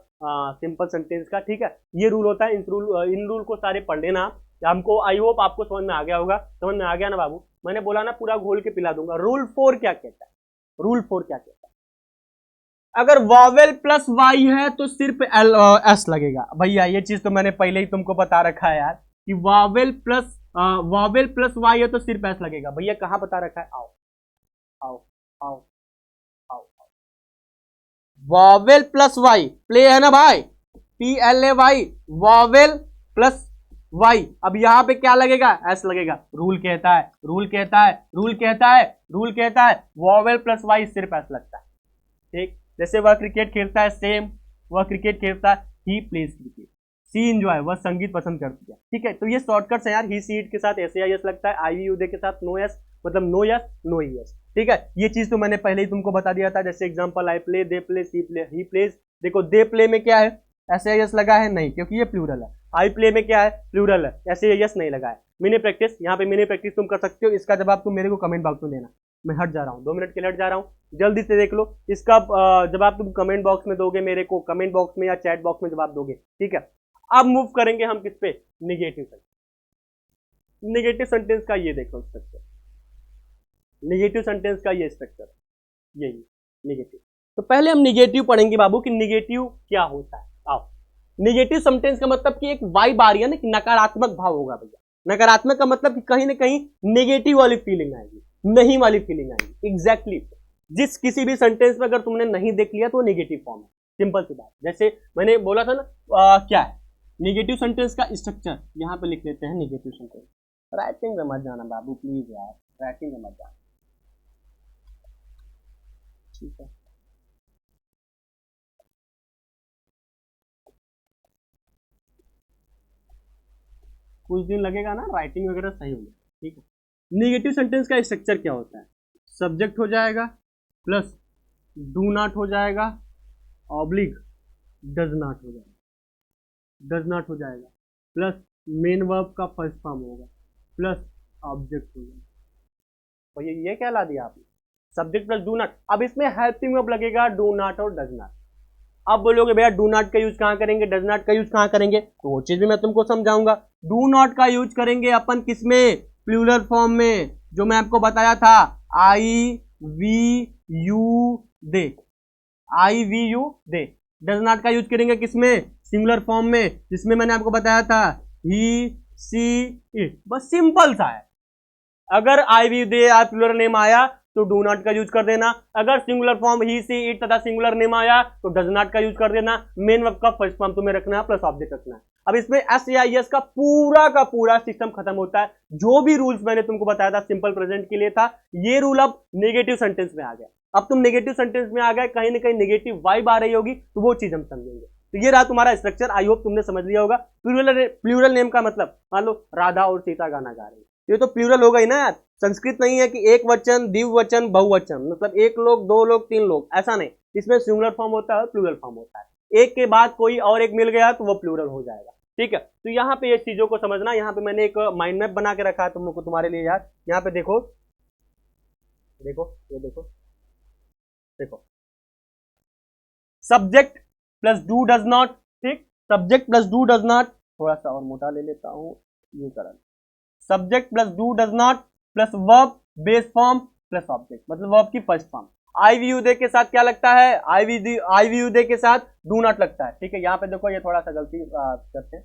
सिंपल सेंटेंस का, ठीक है, ये रूल होता है। इन रूल को सारे पढ़ लेना, हमको आई होप आपको समझ में आ गया होगा, समझ में आ गया ना बाबू, मैंने बोला ना पूरा घोल के पिला दूंगा। रूल 4 क्या कहता है, रूल 4 क्या कहता है, अगर वॉवेल प्लस वाई है तो सिर्फ S लगेगा। भैया ये चीज तो मैंने पहले ही तुमको बता रखा है यार, कि वॉवेल प्लस वाई है तो सिर्फ S लगेगा। भैया कहां बता रखा है, आओ आओ आओ आओ, वॉवेल प्लस वाई, प्ले है ना भाई, PLAY, वॉवेल प्लस वाई, अब यहां पे क्या लगेगा, S लगेगा। रूल कहता है, रूल कहता है, रूल कहता है, रूल कहता है, वॉवेल प्लस वाई सिर्फ S लगता है, ठीक। जैसे वह क्रिकेट खेलता है, सेम वह क्रिकेट खेलता है, he plays cricket. She enjoy, वह संगीत पसंद करती है, ठीक है। तो ये शॉर्टकट्स है यार, ही सी इट के साथ SAIS लगता है, IVUD के साथ नो S, मतलब नो S नो ES, ठीक है। ये चीज तो मैंने पहले ही तुमको बता दिया था। जैसे example, I play, they play, she play, he plays. देखो दे प्ले में क्या है, SAIS लगा है नहीं, क्योंकि ये प्लूरल है। आई प्ले में क्या है, प्लूरल है, SAIS नहीं लगा है। मिनी प्रैक्टिस, यहाँ पे मिनी प्रैक्टिस तुम कर सकते हो, इसका जवाब तुम मेरे को कमेंट बॉक्स में देना। मैं हट जा रहा हूँ, 2 मिनट के लिए हट जा रहा हूँ, जल्दी से देख लो इसका जवाब तुम कमेंट बॉक्स में दोगे, मेरे को कमेंट बॉक्स में या चैट बॉक्स में जवाब दोगे, ठीक है। अब मूव करेंगे हम किस पे, निगेटिव सेंटेंस। निगेटिव सेंटेंस का ये देखो स्ट्रक्चर, निगेटिव सेंटेंस का ये स्ट्रक्चर, यही निगेटिव। तो पहले हम निगेटिव पढ़ेंगे बाबू कि निगेटिव क्या होता है। आओ, निगेटिव सेंटेंस का मतलब कि एक वाइब आ रही है ना, कि नकारात्मक भाव होगा भैया। नकारात्मक का मतलब कि कहीं ना कहीं नेगेटिव वाली फीलिंग आएगी, नहीं वाली फीलिंग आएगी, एग्जैक्टली। जिस किसी भी सेंटेंस में अगर तुमने नहीं देख लिया तो नेगेटिव फॉर्म है, सिंपल सी बात। जैसे मैंने बोला था ना, क्या है नेगेटिव सेंटेंस का स्ट्रक्चर, यहां पे लिख लेते हैं नेगेटिव सेंटेंस। राइटिंग में मत जाना बाबू प्लीज यार, राइटिंग में मत जाना, ठीक है। कुछ दिन लगेगा ना, राइटिंग वगैरह सही हो जाए, ठीक है। नेगेटिव सेंटेंस का स्ट्रक्चर क्या होता है, सब्जेक्ट हो जाएगा प्लस डू नॉट हो जाएगा, ऑब्लिक डज नॉट हो जाएगा, डज नॉट हो जाएगा, प्लस मेन वर्ब का फर्स्ट फॉर्म होगा, प्लस ऑब्जेक्ट हो जाएगा। भैया ये क्या ला दिया आपने, सब्जेक्ट प्लस डू नॉट। अब इसमें हेल्पिंग वर्ब लगेगा डू नॉट और डज नॉट। अब बोलोगे भैया डू नॉट का यूज कहां करेंगे, डज नॉट का यूज कहां करेंगे, तो वो चीज भी मैं तुमको समझाऊंगा। डू नॉट का यूज करेंगे अपन किसमें, प्लूरल फॉर्म में, जो मैं आपको बताया था, IVU they, IVU they. Does not का यूज करेंगे किसमें, सिंगुलर फॉर्म में, जिसमें मैंने आपको बताया था ही सी इट। बस सिंपल सा है, अगर IVU दे प्लूरल नेम आया तो डू नॉट का यूज कर देना। अगर singular form he she it तथा सिंगुलर नेम आया तो डज नॉट का यूज कर देना। मेन वर्ब का फर्स्ट फॉर्म तुम्हें रखना है प्लस ऑब्जेक्ट रखना है। अब इसमें एस या एस का पूरा सिस्टम खत्म होता है। जो भी रूल्स मैंने तुमको बताया था सिंपल प्रेजेंट के लिए था, ये रूल अब नेगेटिव सेंटेंस में आ गया। अब तुम नेगेटिव सेंटेंस में आ गए, कहीं ना कहीं नेगेटिव वाइब आ रही होगी, तो वो चीज हम समझेंगे। तो ये रहा तुम्हारा स्ट्रक्चर, आई होप तुमने समझ लिया होगा। प्लूरल नेम का मतलब, मान लो राधा और सीता गाना गा रही है, ये तो प्लूरल होगा ही ना यार। संस्कृत नहीं है कि एक वचन, द्विवचन, बहुवचन, मतलब एक लोग, दो लोग, तीन लोग, ऐसा नहीं। इसमें सिंगुलर फॉर्म होता है, प्लूरल फॉर्म होता है। एक के बाद कोई और एक मिल गया तो वो प्लूरल हो जाएगा। ठीक है, तो यहाँ पे ये चीजों को समझना। यहाँ पे मैंने एक माइंड मैप बना के रखा है तुम लोग को, तुम्हारे लिए यार। यहाँ पे देखो देखो, ये देखो देखो, subject plus do does not. ठीक, subject plus do does not, थोड़ा सा और मोटा ले लेता हूं, ये करा। Subject plus do does not plus verb base form plus object, मतलब वर्ब की first form. I we you they के साथ क्या लगता है, आई वी यू दे के साथ डू नॉट लगता है। ठीक है, यहाँ पे देखो ये थोड़ा सा गलती करते हैं।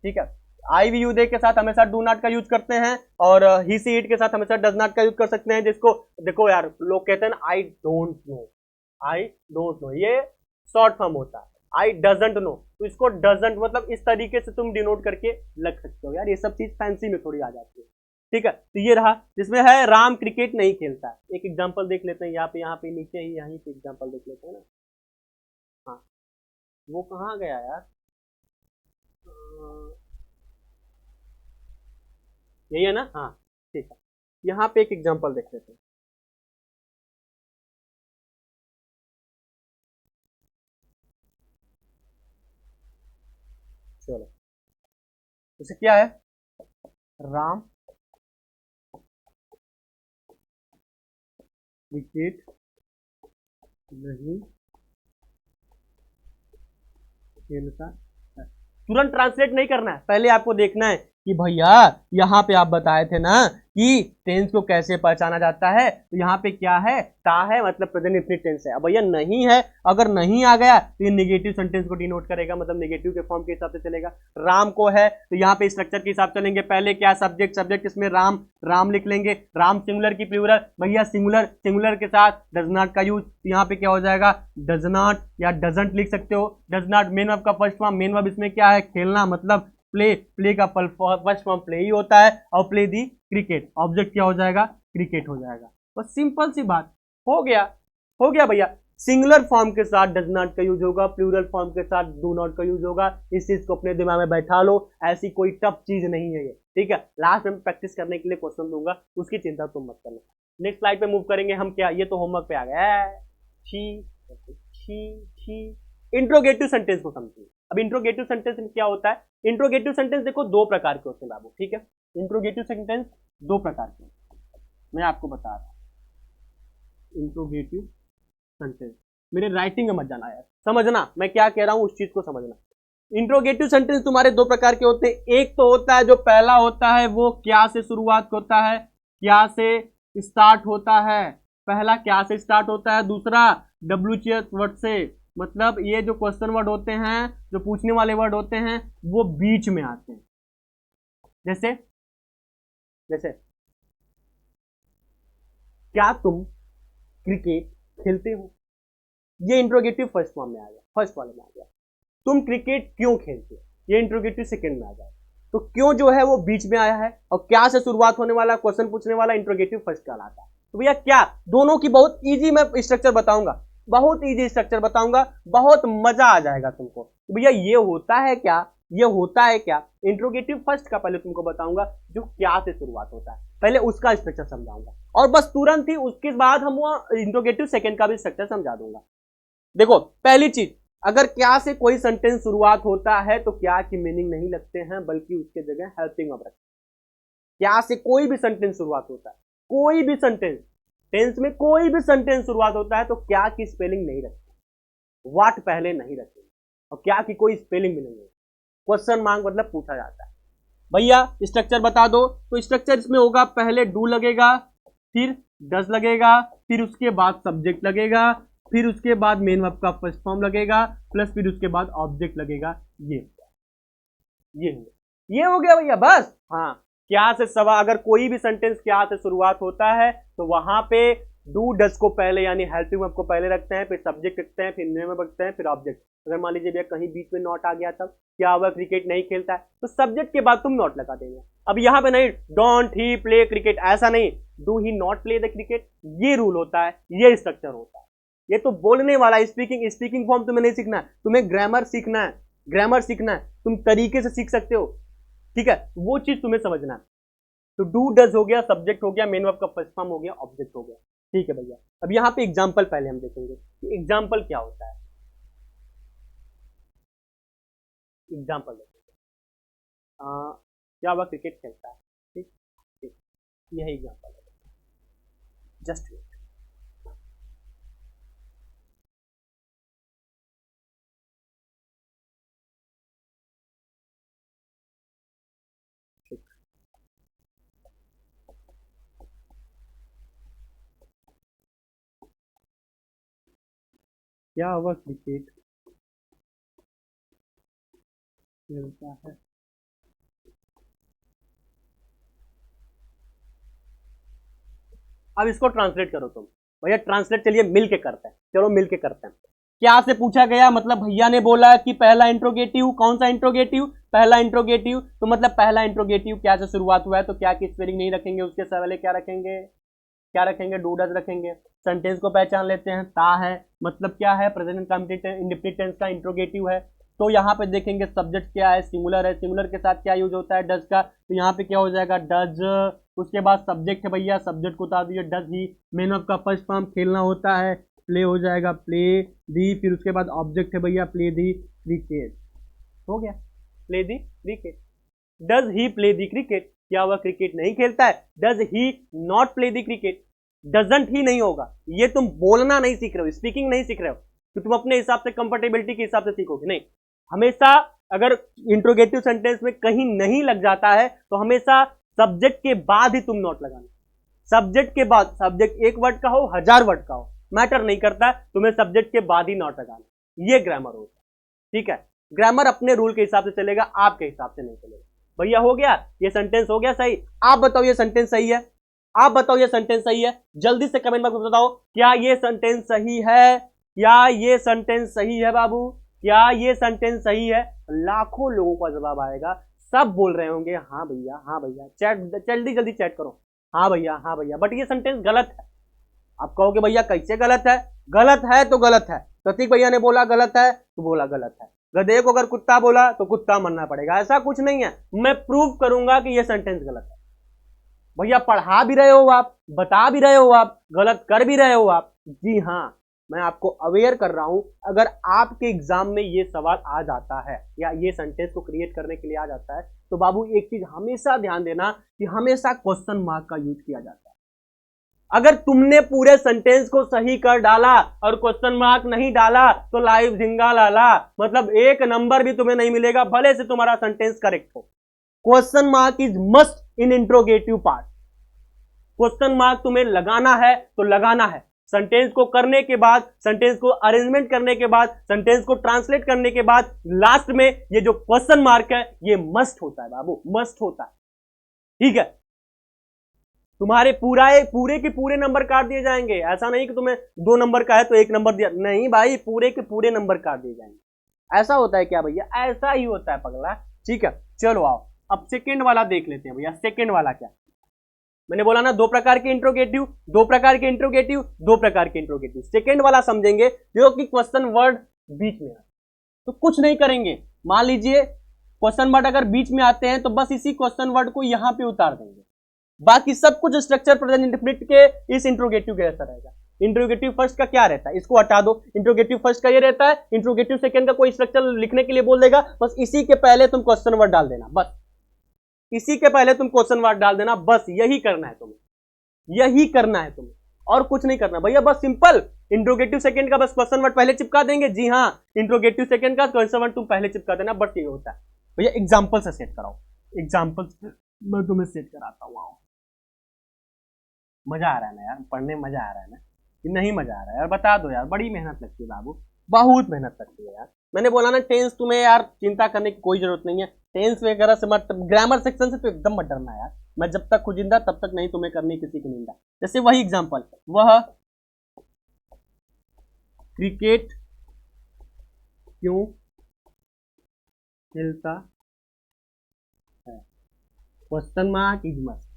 ठीक है, आई वी यू दे के साथ हमेशा डू नॉट का यूज करते हैं, और ही सी इट के साथ हमेशा डज नॉट का यूज कर सकते हैं। जिसको देखो यार, लोग कहते हैं ना I don't know, I don't know, ये शॉर्ट फॉर्म होता है। आई डजंट नो, तो इसको डजंट मतलब इस तरीके से तुम डिनोट करके लग सकते हो यार। ये सब चीज फैंसी में थोड़ी आ जाती है। ठीक है, तो ये रहा जिसमें है राम क्रिकेट नहीं खेलता है। एक एग्जांपल देख लेते हैं, यहाँ पे नीचे ही, यहीं पे एग्जांपल देख लेते हैं ना। हाँ, वो कहाँ गया यार, यही है ना। हाँ ठीक है, यहाँ पे एक एग्जांपल देख लेते हैं। चलो, जैसे क्या है, राम क्रिकेट नहीं खेलता है। तुरंत ट्रांसलेट नहीं करना है, पहले आपको देखना है कि भैया यहाँ पे आप बताए थे ना कि टेंस को कैसे पहचाना जाता है, तो यहाँ पे क्या है, ता है, मतलब प्रेजेंट इंफिनिट टेंस है। अब भैया नहीं है, अगर नहीं आ गया तो ये नेगेटिव सेंटेंस को डिनोट करेगा, मतलब नेगेटिव के फॉर्म के हिसाब से चलेगा। राम को है तो यहाँ पे स्ट्रक्चर के हिसाब चलेंगे। पहले क्या, सब्जेक्ट, सब्जेक्ट इसमें राम, राम लिख लेंगे। राम सिंगुलर की प्लूरल, भैया सिंगुलर, सिंगुलर के साथ डज नॉट का यूज, तो यहाँ पे क्या हो जाएगा, डज नॉट या डजंट लिख सकते हो। डज नॉट मेन वर्ब का फर्स्ट फॉर्म, मेन वर्ब इसमें क्या है, खेलना, मतलब प्ले, प्ले का फर्स्ट फॉर्म प्ले ही होता है, और प्ले दी क्रिकेट, ऑब्जेक्ट क्या हो जाएगा, क्रिकेट हो जाएगा। बस सिंपल सी बात, हो गया, हो गया भैया। सिंगुलर फॉर्म के साथ डज नॉट का यूज होगा, प्लूरल फॉर्म के साथ डू नॉट का यूज होगा। इस चीज को अपने दिमाग में बैठा लो, ऐसी कोई टफ चीज नहीं है ये। ठीक है, लास्ट में प्रैक्टिस करने के लिए क्वेश्चन दूंगा, उसकी चिंता तुम मत करना। नेक्स्ट स्लाइड पे मूव करेंगे हम। क्या, ये तो होमवर्क पे आ गया है। इंट्रोगेटिव सेंटेंस को समझिए। अब इंट्रोगेटिव सेंटेंस में क्या होता है, इंट्रोगेटिव सेंटेंस देखो दो प्रकार के होते हैं बाबू। ठीक है, इंट्रोगेटिव सेंटेंस दो प्रकार के, मैं आपको बता रहा हूं। इंट्रोगेटिव सेंटेंस, मेरे राइटिंग में मत जाना यार, समझना मैं क्या कह रहा हूं, उस चीज को समझना। इंट्रोगेटिव सेंटेंस तुम्हारे दो प्रकार के होते हैं। एक तो होता है जो पहला होता है वो क्या से शुरुआत होता है, क्या से स्टार्ट होता है, पहला क्या से स्टार्ट होता है। दूसरा WH वर्ड से, मतलब ये जो क्वेश्चन वर्ड होते हैं, जो पूछने वाले वर्ड होते हैं, वो बीच में आते हैं। जैसे जैसे क्या तुम क्रिकेट खेलते हो, ये इंट्रोगेटिव फर्स्ट फॉर्म में आ गया, फर्स्ट वाले में आ गया। तुम क्रिकेट क्यों खेलते हो, ये इंट्रोगेटिव सेकंड में आ जाए। तो क्यों जो है वो बीच में आया है, और क्या से शुरुआत होने वाला क्वेश्चन पूछने वाला इंट्रोगेटिव फर्स्ट कहलाता है। तो भैया क्या, दोनों की बहुत इजी मैं स्ट्रक्चर बताऊंगा, बहुत इजी स्ट्रक्चर बताऊंगा, बहुत मजा आ जाएगा तुमको। तो भैया ये होता है क्या, ये होता है क्या, इंट्रोगेटिव फर्स्ट का पहले तुमको बताऊंगा, जो क्या से शुरुआत होता है, पहले उसका स्ट्रक्चर समझाऊंगा, और बस तुरंत ही उसके बाद हम वो इंट्रोगेटिव सेकंड का भी स्ट्रक्चर समझा दूंगा। देखो पहली चीज, अगर क्या से कोई सेंटेंस शुरुआत होता है तो क्या की मीनिंग नहीं लगते हैं, बल्कि उसके जगह हेल्पिंग वर्ब रखते हैं। क्या से कोई भी सेंटेंस शुरुआत होता है, कोई भी सेंटेंस, टेंस में कोई भी सेंटेंस शुरुआत होता है तो क्या की स्पेलिंग नहीं रखते, व्हाट पहले नहीं रखते, और क्या की कोई स्पेलिंग भी नहीं है। क्वेश्चन मार्क मतलब पूछा जाता है। भैया स्ट्रक्चर बता दो, तो स्ट्रक्चर इसमें होगा, पहले डू लगेगा, फिर डज लगेगा, फिर उसके बाद सब्जेक्ट लगेगा, फिर उसके बाद मेन वर्ब का फर्स्ट फॉर्म लगेगा, प्लस फिर उसके बाद ऑब्जेक्ट लगेगा। ये हो गया भैया, बस। हाँ, क्या से सवाल, अगर कोई भी सेंटेंस क्या से शुरुआत होता है तो वहां पे डू डज को पहले यानी हेल्पिंग वर्ब को पहले रखते हैं, फिर सब्जेक्ट रखते हैं, फिर नेम रखते हैं, फिर ऑब्जेक्ट। अगर मान लीजिए भैया कहीं बीच में नॉट आ गया तब क्या हुआ, क्रिकेट नहीं खेलता है, तो सब्जेक्ट के बाद तुम नॉट लगा देंगे। अब यहाँ पे नहीं डोंट ही प्ले क्रिकेट, ऐसा नहीं, do he not play the cricket, ये रूल होता है, ये स्ट्रक्चर होता है। ये तो बोलने वाला स्पीकिंग, स्पीकिंग फॉर्म तुम्हें नहीं सीखना है, तुम्हें ग्रामर सीखना है, ग्रामर सीखना है, तुम तरीके से सीख सकते हो, ठीक है, वो चीज तुम्हें समझना है। तो डू डज हो गया, सब्जेक्ट हो गया, मेन वर्ब का फर्स्ट फॉर्म हो गया, ऑब्जेक्ट हो गया, ठीक है भैया। अब यहाँ पे एग्जाम्पल पहले हम देखेंगे कि एग्जाम्पल क्या होता है। एग्जाम्पल देखेंगे, क्या हुआ, क्रिकेट खेलता है, ठीक ठीक, यही एग्जाम्पल है, जस्ट क्या हुआ, क्रिकेट खेलता है। अब इसको ट्रांसलेट करो तुम, भैया ट्रांसलेट चलिए मिल के करते हैं, चलो मिल के करते हैं। क्या से पूछा गया, मतलब भैया ने बोला कि पहला इंट्रोगेटिव, कौन सा इंट्रोगेटिव, पहला इंट्रोगेटिव, तो मतलब पहला इंट्रोगेटिव क्या से शुरुआत हुआ है, तो क्या की स्पेलिंग नहीं रखेंगे, उसके पहले क्या रखेंगे, क्या रखेंगे, डू डज रखेंगे। सेंटेंस को पहचान लेते हैं, ता है मतलब क्या है, प्रेजेंट इंडेफिनिट टेंस का इंट्रोगेटिव है। तो यहाँ पे देखेंगे सब्जेक्ट क्या है, सिंगुलर है, सिंगुलर के साथ क्या यूज होता है, डज का, तो यहाँ पे क्या हो जाएगा, डज। उसके बाद सब्जेक्ट है भैया, सब्जेक्ट को उतार दीजिए, डज ही। मेन ऑफ का फर्स्ट फॉर्म खेलना होता है, प्ले हो जाएगा, प्ले दी। फिर उसके बाद ऑब्जेक्ट है भैया, प्ले दी क्रिकेट, हो गया, play the cricket. Does he play the cricket, क्या हुआ, क्रिकेट नहीं खेलता है। Does he not play the cricket, doesn't ही नहीं होगा, ये तुम बोलना नहीं सीख रहे हो, स्पीकिंग नहीं सीख रहे हो, तो तुम अपने हिसाब से कंफर्टेबिलिटी के हिसाब से सीखोगे नहीं। हमेशा अगर इंट्रोगेटिव सेंटेंस में कहीं नहीं लग जाता है तो हमेशा सब्जेक्ट के बाद ही तुम नॉट लगाना, सब्जेक्ट के बाद, सब्जेक्ट एक वर्ड का हो 1000 वर्ड का हो मैटर नहीं करता, तुम्हें सब्जेक्ट के बाद ही नॉट लगाना, ये ग्रामर होता है, ठीक है। ग्रामर अपने रूल के हिसाब से चलेगा, आपके हिसाब से नहीं चलेगा। भैया हो गया, ये सेंटेंस हो गया सही। आप बताओ ये सेंटेंस सही है, आप बताओ ये सेंटेंस सही है, जल्दी से कमेंट बॉक्स में बताओ, क्या ये सेंटेंस सही है, क्या ये सेंटेंस सही है बाबू, क्या ये सेंटेंस सही है। लाखों लोगों का जवाब आएगा, सब बोल रहे होंगे हाँ भैया, हाँ भैया, चैट जल्दी जल्दी चैट करो, हाँ भैया, हाँ भैया, बट ये सेंटेंस गलत है। आप कहोगे भैया कैसे गलत है, गलत है तो गलत है, प्रतीक भैया ने बोला गलत है तो बोला गलत है, गधे को अगर कुत्ता बोला तो कुत्ता मानना पड़ेगा, ऐसा कुछ नहीं है। मैं प्रूव करूंगा कि यह सेंटेंस गलत है। भैया पढ़ा भी रहे हो आप, बता भी रहे हो आप, गलत कर भी रहे हो आप, जी हाँ, मैं आपको अवेयर कर रहा हूं। अगर आपके एग्जाम में ये सवाल आ जाता है या ये सेंटेंस को क्रिएट करने के लिए आ जाता है, तो बाबू एक चीज हमेशा ध्यान देना कि हमेशा क्वेश्चन मार्क का यूज किया जाता है। अगर तुमने पूरे सेंटेंस को सही कर डाला और क्वेश्चन मार्क नहीं डाला तो लाइव झिंगा लाला, मतलब एक नंबर भी तुम्हें नहीं मिलेगा, भले से तुम्हारा सेंटेंस करेक्ट हो। Question mark is must in interrogative part. Question mark तुम्हें लगाना है तो लगाना है, सेंटेंस को करने के बाद, सेंटेंस को अरेंजमेंट करने के बाद, सेंटेंस को ट्रांसलेट करने के बाद लास्ट में ये जो क्वेश्चन मार्क है ये मस्ट होता है बाबू, मस्ट होता है, ठीक है। तुम्हारे पूरे के पूरे नंबर काट दिए जाएंगे, ऐसा नहीं कि तुम्हें 2 नंबर का है तो 1 नंबर दिया, नहीं भाई, पूरे के पूरे नंबर काट दिए जाएंगे। ऐसा होता है क्या भैया, ऐसा ही होता है पगला, ठीक है। चलो आओ अब सेकंड वाला देख लेते हैं भैया। सेकंड वाला क्या, मैंने बोला ना 2 प्रकार के इंट्रोगेटिव, 2 प्रकार के इंट्रोगेटिव, 2 प्रकार के इंट्रोगेटिव। सेकंड वाला समझेंगे जो कि क्वेश्चन वर्ड बीच में है, तो कुछ नहीं करेंगे। मान लीजिए क्वेश्चन वर्ड अगर बीच में आते हैं तो बस इसी क्वेश्चन वर्ड को यहां पे उतार देंगे, बाकी सब कुछ स्ट्रक्चर प्रेजेंट इंडेफिनिट के इस इंट्रोगेटिव के जैसा रहेगा। इंट्रोगेटिव फर्स्ट का क्या रहता है, इसको हटा दो, इंट्रोगेटिव फर्स्ट का ये रहता है, इंट्रोगेटिव सेकंड का कोई स्ट्रक्चर लिखने के लिए बोल देगा, बस इसी के पहले तुम क्वेश्चन वर्ड डाल देना, बस इसी के पहले तुम क्वेश्चन वर्ड डाल देना, बस यही करना है तुम्हें, यही करना है तुम्हें, और कुछ नहीं करना भैया, बस सिंपल। इंट्रोगेटिव सेकंड का बस क्वेश्चन वर्ड पहले चिपका देंगे, जी हाँ, इंट्रोगेटिव सेकंड का क्वेश्चन वर्ड तुम पहले चिपका देना, बस ये होता है भैया। एग्जाम्पल से सेट कराओ, एग्जाम्पल मैं तुम्हें सेट कराता हूँ। मजा आ रहा है ना यार, पढ़ने में मजा आ रहा है ना कि नहीं मजा आ रहा है यार, बता दो यार, बड़ी मेहनत लगती है बाबू, बहुत मेहनत लगती है यार। मैंने बोला ना टेंस तुम्हें यार चिंता करने की कोई जरूरत नहीं है, टेंस वगैरह से मत, ग्रामर सेक्शन से तो एकदम मत डरना यार, मैं जब तक खुजिंदा तब तक नहीं तुम्हें करनी किसी की निंदा। जैसे वही एग्जांपल, वह क्रिकेट क्यों खेलता है, क्वेश्चन मार्क इज मस्ट।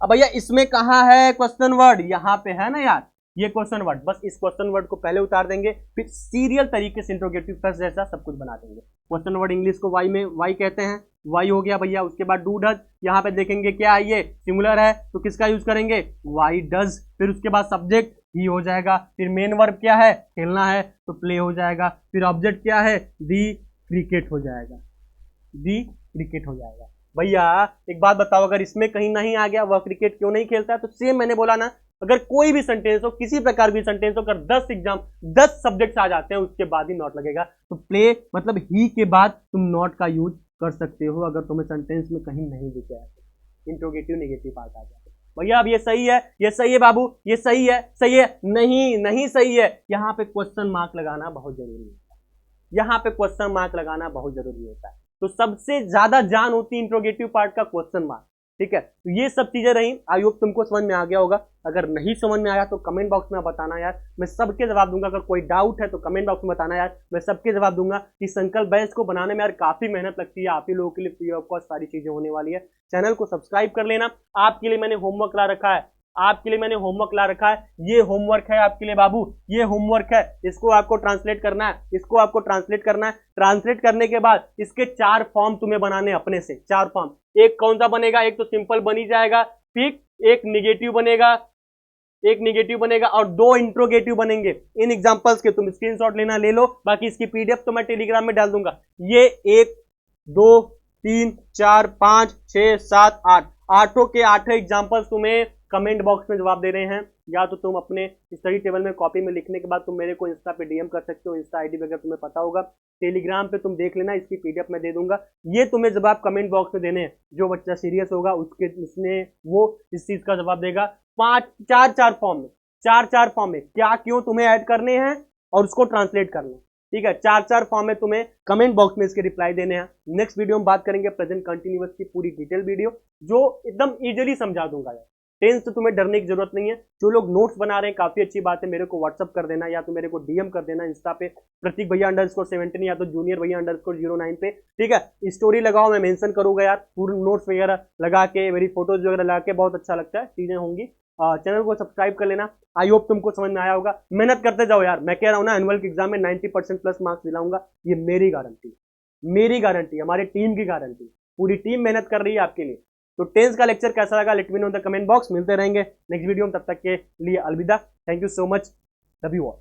अब भैया इसमें कहाँ है क्वेश्चन वर्ड, यहाँ पे है ना यार, ये क्वेश्चन वर्ड, बस इस क्वेश्चन वर्ड को पहले उतार देंगे, फिर सीरियल तरीके से इंट्रोगेटिव प्लस जैसा सब कुछ बना देंगे। क्वेश्चन वर्ड इंग्लिश को वाई में वाई कहते हैं, वाई हो गया भैया। उसके बाद डू डज, यहाँ पे देखेंगे क्या है, ये सिंगुलर है तो किसका यूज करेंगे, वाई डज। फिर उसके बाद सब्जेक्ट ही हो जाएगा, फिर मेन वर्ब क्या है, खेलना है तो प्ले हो जाएगा, फिर ऑब्जेक्ट क्या है, दी क्रिकेट हो जाएगा, दी क्रिकेट हो जाएगा। भैया एक बात बताओ, अगर इसमें कहीं नहीं आ गया वह क्रिकेट क्यों नहीं खेलता, तो सेम मैंने बोला ना, अगर कोई भी सेंटेंस हो, किसी प्रकार की सेंटेंस हो, अगर 10 सब्जेक्ट्स आ जाते हैं उसके बाद ही नॉट लगेगा, तो प्ले मतलब ही के बाद तुम नॉट का यूज कर सकते हो, अगर तुम्हें सेंटेंस में कहीं नहीं दिखे इंट्रोगेटिव नेगेटिव पार्ट आ जाए। भैया अब ये सही है, ये सही है बाबू, ये सही है, सही है नहीं, नहीं सही है, यहाँ पे क्वेश्चन मार्क लगाना बहुत जरूरी होता है, यहाँ पे क्वेश्चन मार्क लगाना बहुत जरूरी होता है। तो सबसे ज्यादा जान होती है इंट्रोगेटिव पार्ट का क्वेश्चन मार्क, ठीक है। तो ये सब चीजें रही, आई होप तुमको समझ में आ गया होगा। अगर नहीं समझ में आया तो कमेंट बॉक्स में बताना यार, मैं सबके जवाब दूंगा। अगर कोई डाउट है तो कमेंट बॉक्स में बताना यार, मैं सबके जवाब दूंगा। इस संकल्प बैच को बनाने में यार काफी मेहनत लगती है, आप ही लोगों के लिए फ्री ऑफ कॉस्ट सारी चीजें होने वाली है। चैनल को सब्सक्राइब कर लेना। आपके लिए मैंने होमवर्क ला रखा है, आपके लिए मैंने होमवर्क ला रखा है, ये होमवर्क है आपके लिए बाबू, ये होमवर्क है, इसको आपको ट्रांसलेट करना है, इसको आपको ट्रांसलेट करना है। ट्रांसलेट करने के बाद इसके 4 फॉर्म तुम्हें बनाने अपने से, 4 फॉर्म। एक कौन सा बनेगा, एक तो सिंपल बनी जाएगा, ठीक, एक निगेटिव बनेगा, एक निगेटिव बनेगा और 2 इंट्रोगेटिव बनेंगे। इन एग्जांपल्स के तुम स्क्रीनशॉट लेना ले लो, बाकी इसकी पीडीएफ तो मैं टेलीग्राम में डाल दूंगा। ये 1 2 3 4 5 6 7 8 आठों के 8 एग्जांपल्स तुम्हें कमेंट बॉक्स में जवाब दे रहे हैं, या तो तुम अपने स्टडी टेबल में कॉपी में लिखने के बाद तुम मेरे को इंस्टा पे डीएम कर सकते हो, इंस्टा आईडी वगैरह तुम्हें पता होगा, टेलीग्राम पे तुम देख लेना, इसकी पीडीएफ मैं दे दूंगा। ये तुम्हें जवाब कमेंट बॉक्स में देने हैं, जो बच्चा सीरियस होगा उसके उसने वो इस चीज का जवाब देगा। 4 फॉर्म में, 4 फॉर्म में क्या क्यों तुम्हें ऐड करने हैं और उसको ट्रांसलेट करना, ठीक है। 4 फॉर्म में तुम्हें कमेंट बॉक्स में इसके रिप्लाई देने हैं। नेक्स्ट वीडियो में बात करेंगे प्रेजेंट कंटिन्यूअस की पूरी डिटेल वीडियो, जो एकदम इजीली समझा दूंगा यार। टेंस तो तुम्हें डरने की जरूरत नहीं है। जो लोग नोट्स बना रहे हैं काफी अच्छी बात है, मेरे को व्हाट्सअप कर देना या तो मेरे को डीएम कर देना इंस्टा पे प्रतीक भैया _17 या तो जूनियर भैया _09 पे, ठीक है। स्टोरी लगाओ, मैं मेंशन करूंगा यार, पूरे नोट्स वगैरह लगा के, मेरी फोटोज वगैरह लगा के, बहुत अच्छा लगता है, चीजें होंगी। चैनल को सब्सक्राइब कर लेना। आई होप तुमको समझ में आया होगा। मेहनत करते जाओ यार, मैं कह रहा हूँ ना, एनुअल के एग्जाम में 90% प्लस मार्क्स दिलाऊंगा, ये मेरी गारंटी, मेरी गारंटी, हमारी टीम की गारंटी। पूरी टीम मेहनत कर रही है आपके लिए। तो टेंस का लेक्चर कैसा लगा let me know in the comment box. मिलते रहेंगे नेक्स्ट वीडियो में, तब तक के लिए अलविदा। Thank you so much, love you all.